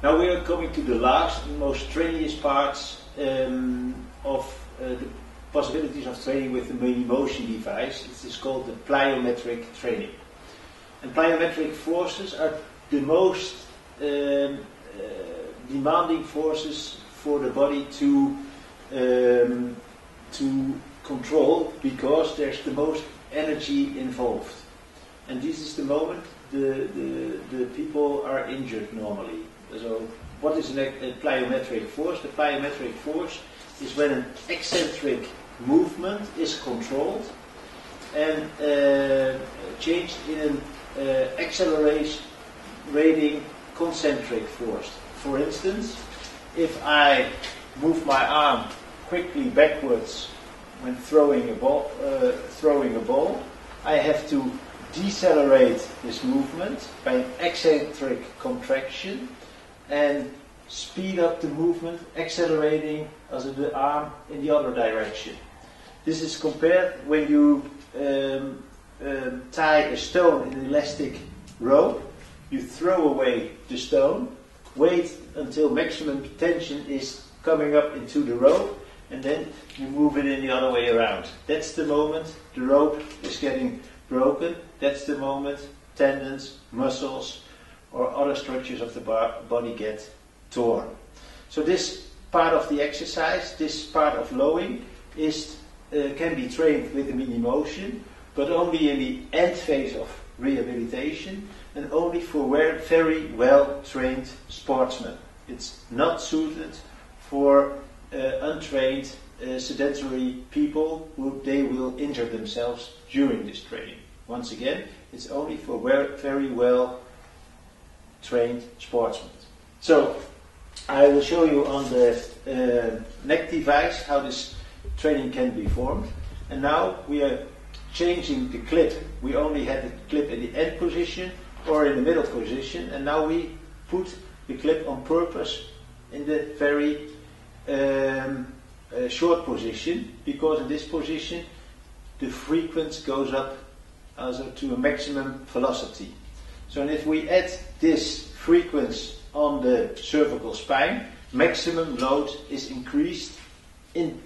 Now we are coming to the last and most strenuous parts of the possibilities of training with the Minimotion device. This is called the plyometric training. And plyometric forces are the most demanding forces for the body to control, because there's the most energy involved. And this is the moment the people are injured normally. So what is a plyometric force? The plyometric force is when an eccentric movement is controlled and changed in an accelerating concentric force. For instance, if I move my arm quickly backwards when throwing a ball, I have to decelerate this movement by an eccentric contraction and speed up the movement, accelerating as the arm in the other direction. This is compared when you tie a stone in an elastic rope. You throw away the stone, wait until maximum tension is coming up into the rope, and then you move it in the other way around. That's the moment the rope is getting broken. That's the moment tendons, muscles, or other structures of the body get torn. So this part of the exercise, this part of lowing, can be trained with the Minimotion, but only in the end phase of rehabilitation and only for very well trained sportsmen. It's not suited for untrained sedentary people they will injure themselves during this training. Once again, it's only for very well trained sportsmen. So I will show you on the neck device how this training can be formed. And now we are changing the clip. We only had the clip in the end position or in the middle position, and now we put the clip on purpose in the very short position, because in this position the frequency goes up also to a maximum velocity. So and if we add this frequency on the cervical spine, maximum load is increased in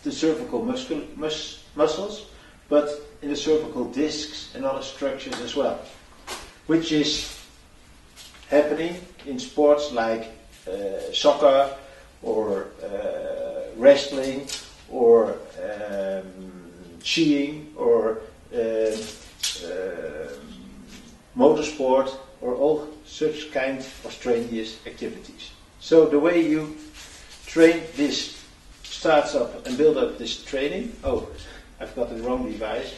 the cervical muscles, but in the cervical discs and other structures as well, which is happening in sports like soccer or wrestling or skiing or motorsport or all such kind of strenuous activities. So the way you train this starts up and build up this training. Oh, I've got the wrong device.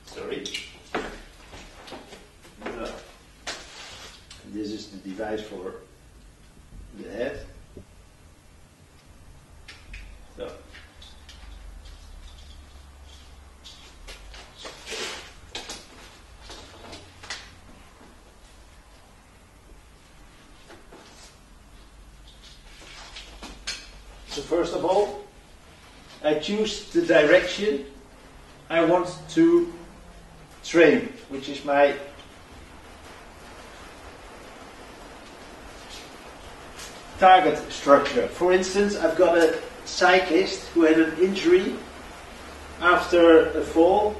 Sorry. This is the device for the head. So. So first of all, I choose the direction I want to train, which is my target structure. For instance, I've got a cyclist who had an injury after a fall.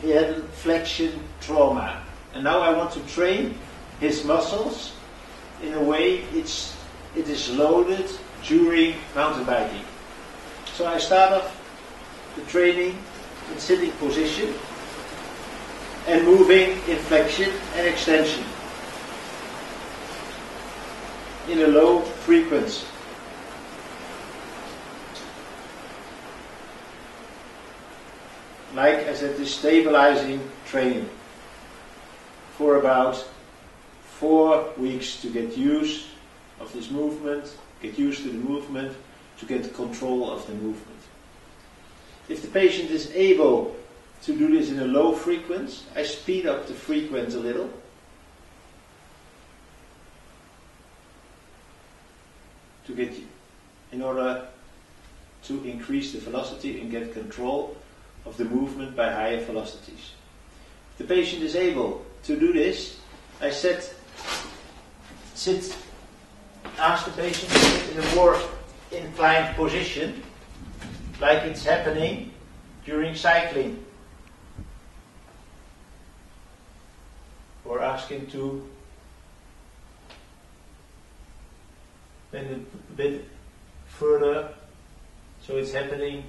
He had a flexion trauma, and now I want to train his muscles in a way it is loaded during mountain biking. So I start off the training in sitting position and moving in flexion and extension in a low frequency. Like I said, this stabilizing training for about 4 weeks to get used of this movement, get used to the movement, to get control of the movement. If the patient is able to do this in a low frequency, I speed up the frequency a little. In order to increase the velocity and get control of the movement by higher velocities. If the patient is able to do this, I set ask the patient to sit in a more inclined position, like it's happening during cycling. Or ask him to bend a bit further, so it's happening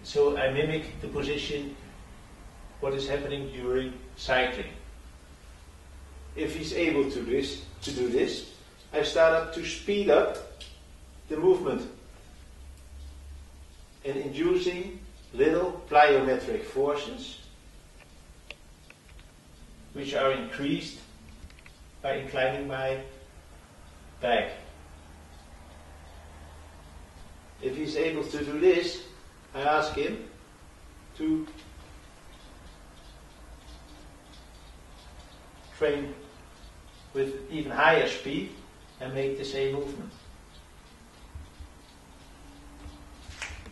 so I mimic the position, what is happening during cycling. If he's able to do this, I start up to speed up the movement and inducing little plyometric forces, which are increased by inclining my back. If he's able to do this, I ask him to train with even higher speed and make the same movement.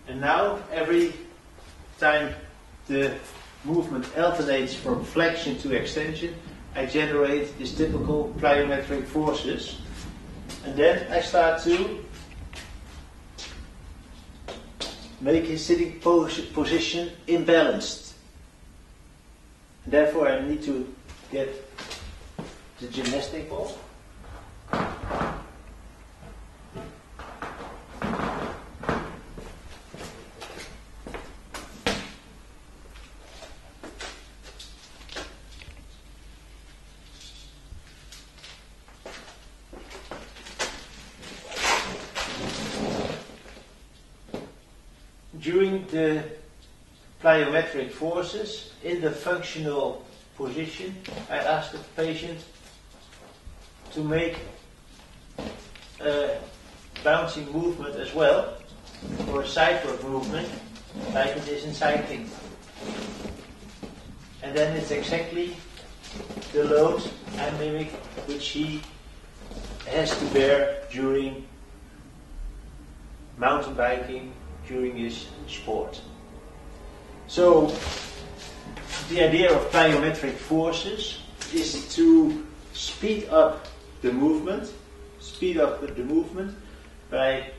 And now, every time the movement alternates from flexion to extension, I generate these typical plyometric forces, and then I start to make his sitting position imbalanced. And therefore I need to get the gymnastic ball. During the plyometric forces in the functional position, I ask the patient to make a bouncing movement as well, or a sideward movement, like it is in cycling. And then it's exactly the load I mimic which he has to bear during mountain biking, during his sport. So the idea of plyometric forces is to speed up the movement by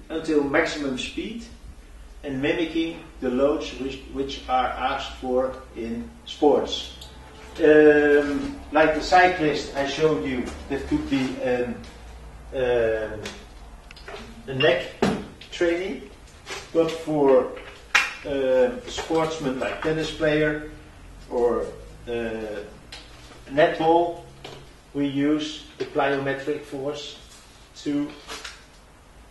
until maximum speed, and mimicking the loads which are asked for in sports. Like the cyclist I showed you, that could be a neck training, but for sportsmen like tennis player or netball, we use the plyometric force to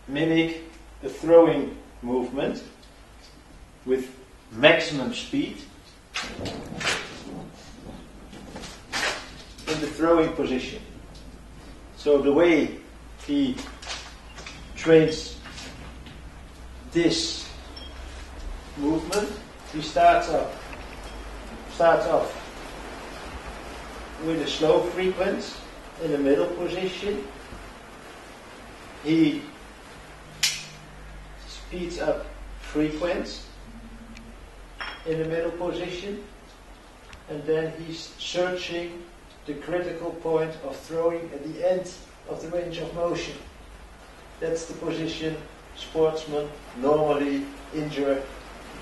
mimic the throwing movement with maximum speed in the throwing position. So the way he trains this movement, he starts off with a slow frequency in the middle position. He speeds up frequency in the middle position, and then he's searching the critical point of throwing at the end of the range of motion. That's the position sportsmen normally injure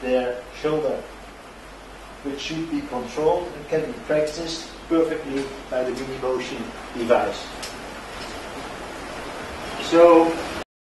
their shoulder, which should be controlled and can be practiced perfectly by the Minimotion device. So